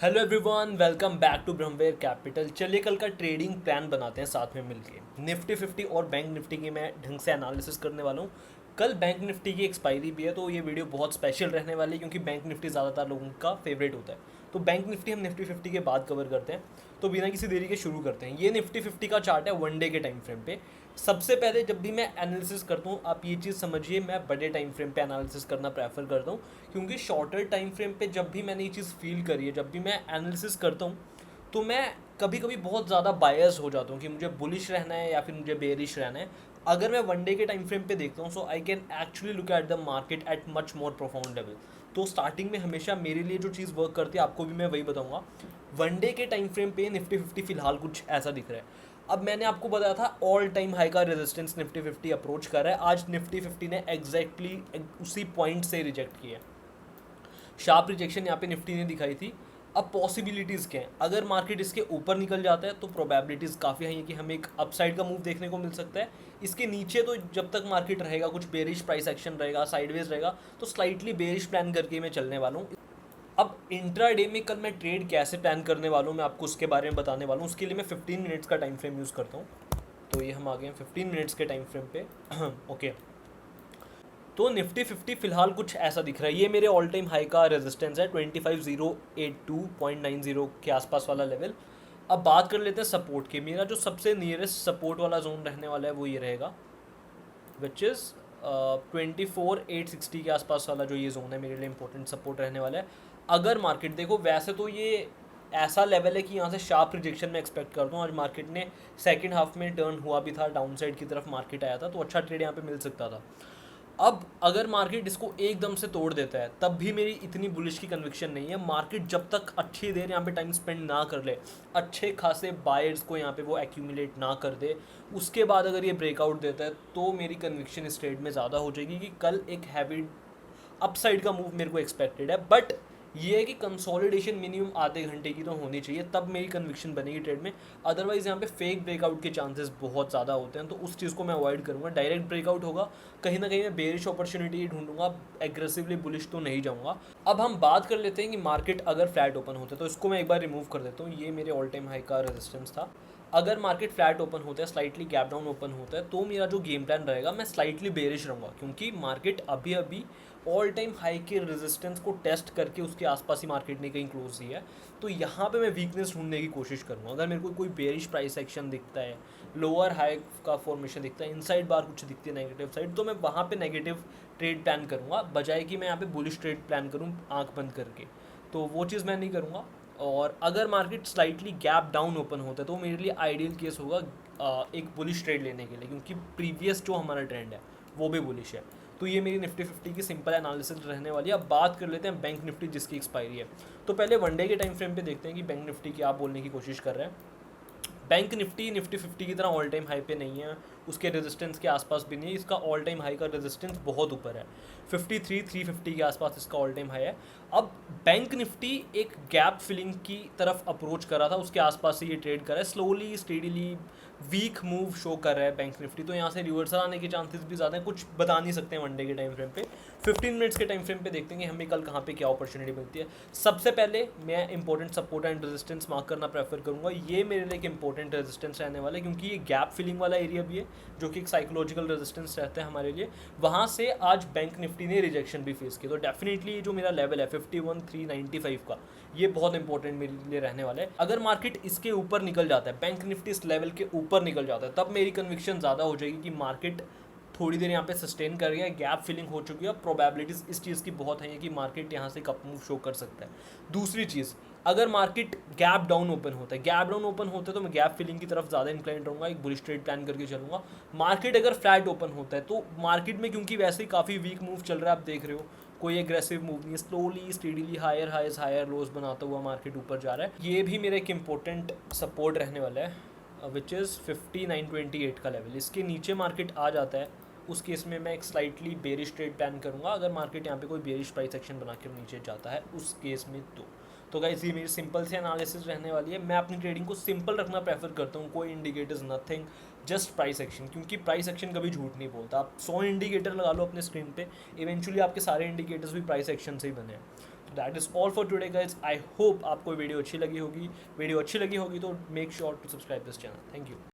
Hello everyone, welcome back to Brahmaware capital. चलिए कल का ट्रेडिंग प्लान बनाते हैं साथ में मिलके। निफ्टी 50 और बैंक निफ्टी की मैं ढंग से एनालिसिस करने वाला हूँ। कल बैंक निफ्टी की एक्सपायरी भी है, तो ये वीडियो बहुत स्पेशल रहने वाली है क्योंकि बैंक निफ्टी ज़्यादातर लोगों का फेवरेट होता है। तो बैंक निफ्टी हम निफ्टी 50 के बाद कवर करते हैं। तो बिना किसी देरी के शुरू करते हैं। ये निफ्टी 50 का चार्ट है वन डे के टाइम फ्रेम पे। सबसे पहले जब भी मैं एनालिसिस करता हूँ, आप ये चीज़ समझिए, मैं बड़े टाइम फ्रेम पे एनालिसिस करना प्रेफर करता हूँ क्योंकि शॉर्टर टाइम फ्रेम पे जब भी मैंने ये चीज़ फील करी है, जब भी मैं एनालिसिस करता हूँ तो मैं कभी कभी बहुत ज़्यादा बायस हो जाता हूँ कि मुझे बुलिश रहना है या फिर मुझे बेरिश रहना है। अगर मैं वन डे के टाइम फ्रेम पे देखता हूँ, so I can actually look at the market at much more profound level. तो स्टार्टिंग में हमेशा मेरे लिए जो चीज़ वर्क करती है, आपको भी मैं वही बताऊंगा। वन डे के टाइम फ्रेम पे निफ्टी 50 फिलहाल कुछ ऐसा दिख रहा है। अब मैंने आपको बताया था ऑल टाइम हाई का रेजिस्टेंस निफ्टी 50 अप्रोच कर रहा है। आज निफ्टी 50 ने एग्जैक्टली उसी पॉइंट से रिजेक्ट किया है। शार्प रिजेक्शन यहाँ पे निफ्टी ने दिखाई थी। अब पॉसिबिलिटीज़ क्या हैं? अगर मार्केट इसके ऊपर निकल जाता है तो प्रोबेबिलिटीज़ काफ़ी हाई है कि हमें एक अपसाइड का मूव देखने को मिल सकता है। इसके नीचे तो जब तक मार्केट रहेगा, कुछ बेरिश प्राइस एक्शन रहेगा, साइडवेज रहेगा, तो स्लाइटली बेरिश प्लान करके मैं चलने वाला हूँ। अब इंट्रा डे में कल मैं ट्रेड कैसे प्लान करने वाला हूँ, मैं आपको उसके बारे में बताने वाला हूँ। उसके लिए मैं 15 मिनट्स का टाइम फ्रेम यूज़ करता हूँ। तो ये हम आ गए हैं 15 मिनट्स के टाइम फ्रेम पे। ओके, तो निफ्टी 50 फिलहाल कुछ ऐसा दिख रहा है। ये मेरे ऑल टाइम हाई का रेजिस्टेंस है 25082.90 के आसपास वाला लेवल। अब बात कर लेते हैं सपोर्ट की। मेरा जो सबसे नियरेस्ट सपोर्ट वाला जोन रहने वाला है वो ये रहेगा, विच इज़ 24860 के आसपास वाला जो ये जोन है मेरे लिए इंपॉर्टेंट सपोर्ट रहने वाला है। अगर मार्केट देखो, वैसे तो ये ऐसा लेवल है कि यहाँ से शार्प रिजेक्शन मैं एक्सपेक्ट करता हूँ। आज मार्केट ने सेकंड हाफ में टर्न हुआ भी था, डाउन साइड की तरफ मार्केट आया था, तो अच्छा ट्रेड यहाँ पे मिल सकता था। अब अगर मार्केट इसको एकदम से तोड़ देता है तब भी मेरी इतनी बुलिश की कन्विक्शन नहीं है। मार्केट जब तक अच्छी देर यहाँ पे टाइम स्पेंड ना कर ले, अच्छे खासे बायर्स को यहाँ पे वो एक्यूमुलेट ना कर दे, उसके बाद अगर ये ब्रेकआउट देता है तो मेरी कन्विक्शन इस ट्रेड में ज़्यादा हो जाएगी कि कल एक हैवी अपसाइड का मूव मेरे को एक्सपेक्टेड है। बट ये है कि कंसोलिडेशन मिनिमम आधे घंटे की तो होनी चाहिए, तब मेरी कन्विक्शन बनेगी ट्रेड में। अदरवाइज यहाँ पे फेक ब्रेकआउट के चांसेस बहुत ज़्यादा होते हैं, तो उस चीज़ को मैं अवॉइड करूँगा। डायरेक्ट ब्रेकआउट होगा, कहीं ना कहीं मैं बेरिश अपॉर्चुनिटी ढूंढूंगा, एग्रेसिवली बुलिश तो नहीं जाऊँगा। अब हम बात कर लेते हैं कि मार्केट अगर फ्लैट ओपन होता है, तो इसको मैं एक बार रिमूव कर देता हूँ। ये मेरे ऑल टाइम हाई का रेजिस्टेंस था। अगर मार्केट फ्लैट ओपन होता है, स्लाइटली गैप डाउन ओपन होता है, तो मेरा जो गेम प्लान रहेगा, मैं स्लाइटली बेरिश रहूँगा क्योंकि मार्केट अभी अभी ऑल टाइम हाई के रेजिस्टेंस को टेस्ट करके उसके आसपास ही मार्केट ने कहीं क्लोज दिया है। तो यहाँ पे मैं वीकनेस ढूंढने की कोशिश करूँगा। अगर मेरे को कोई बेरिश प्राइस एक्शन दिखता है, लोअर हाई का फॉर्मेशन दिखता है, इनसाइड बार कुछ दिखती है नेगेटिव साइड, तो मैं वहाँ पे नेगेटिव ट्रेड प्लान करूँगा, बजाय कि मैं यहाँ पे बुलिश ट्रेड प्लान करूँ आंख बंद करके। तो वो चीज़ मैं नहीं करूँगा। और अगर market slightly gap down open होता है तो मेरे लिए आइडियल केस होगा एक बुलिश ट्रेड लेने के लिए, क्योंकि प्रीवियस जो हमारा ट्रेंड है वो भी बुलिश है। तो ये मेरी निफ्टी 50 की सिंपल एनालिसिस रहने वाली है। अब बात कर लेते हैं बैंक निफ्टी जिसकी एक्सपायरी है। तो पहले वन डे के टाइम फ्रेम पे देखते हैं कि बैंक निफ्टी क्या बोलने की कोशिश कर रहे हैं। बैंक निफ्टी निफ्टी 50 की तरह ऑल टाइम हाई पे नहीं है, उसके रेजिस्टेंस के आसपास भी नहीं है। इसका ऑल टाइम हाई का रेजिस्टेंस बहुत ऊपर है, 53 350 के आसपास इसका ऑल टाइम हाई है। अब बैंक निफ्टी एक गैप फिलिंग की तरफ अप्रोच कर रहा था, उसके आसपास से ये ट्रेड कर रहा है, slowly steadily weak move show कर रहा है बैंक निफ्टी। तो यहाँ से रिवर्सल आने के चांसेस भी ज़्यादा हैं, कुछ बता नहीं सकते हैं वन डे के टाइम फ्रेम पे। 15 मिनट्स के टाइम फ्रेम पे देखते हैं कि हमें कल कहाँ पे क्या अपॉर्चुनिटी मिलती है। सबसे पहले मैं important support and resistance mark करना प्रेफर करूँगा। ये मेरे लिए एक इंपॉर्टेंट रेजिस्टेंस रहने वाला है क्योंकि ये गैप फिलिंग वाला एरिया भी है, जो कि एक साइकोलॉजिकल रेजिस्टेंस रहता है हमारे लिए। वहाँ से आज बैंक निफ्टी ने रिजेक्शन भी फेस की, तो डेफिनेटली ये जो मेरा लेवल है 51,395 का, ये बहुत इंपॉर्टेंट मेरे लिए रहने वाला है। अगर मार्केट इसके ऊपर निकल जाता है, बैंक निफ्टी इस लेवल के ऊपर निकल जाता है, तब मेरी कन्विक्शन ज़्यादा हो जाएगी कि मार्केट थोड़ी देर यहाँ पे सस्टेन कर गया है, गैप फिलिंग हो चुकी है। प्रोबेबिलिटीज़ इस चीज़ की बहुत है कि मार्केट यहाँ से कप मूव शो कर सकता है। दूसरी चीज़, अगर मार्केट गैप डाउन ओपन होता है, गैप डाउन ओपन होता है तो मैं गैप फिलिंग की तरफ ज़्यादा इंक्लाइंड रहूँगा, एक बुलिश ट्रेड प्लान करके चलूँगा। मार्केट अगर फ्लैट ओपन होता है तो मार्केट में, क्योंकि वैसे ही काफ़ी वीक मूव चल रहा है, आप देख रहे हो कोई एग्रेसिव मूव नहीं है, slowly steadily higher highs higher lows बनाता हुआ मार्केट ऊपर जा रहा है। ये भी मेरा एक इंपॉर्टेंट सपोर्ट रहने वाला है, विच इज़ 5928 का लेवल। इसके नीचे मार्केट आ जाता है, उस केस में मैं एक स्लाइटली बेरिश ट्रेड प्लान करूँगा। अगर मार्केट यहाँ पे कोई बेरिश प्राइस एक्शन बना के नीचे जाता है उस केस में तो गाइस ये मेरी सिंपल सी एनालिसिस रहने वाली है। मैं अपनी ट्रेडिंग को सिंपल रखना प्रेफर करता हूँ, कोई indicators nothing, just price action, क्योंकि प्राइस एक्शन कभी झूठ नहीं बोलता। आप 100 इंडिकेटर लगा लो अपने स्क्रीन पे, इवेंचुअली आपके सारे इंडिकेटर्स भी प्राइस एक्शन से ही बने हैं। That is all for today guys. I hope आपको वीडियो अच्छी लगी होगी। वीडियो अच्छी लगी होगी तो make sure to subscribe this channel. Thank you.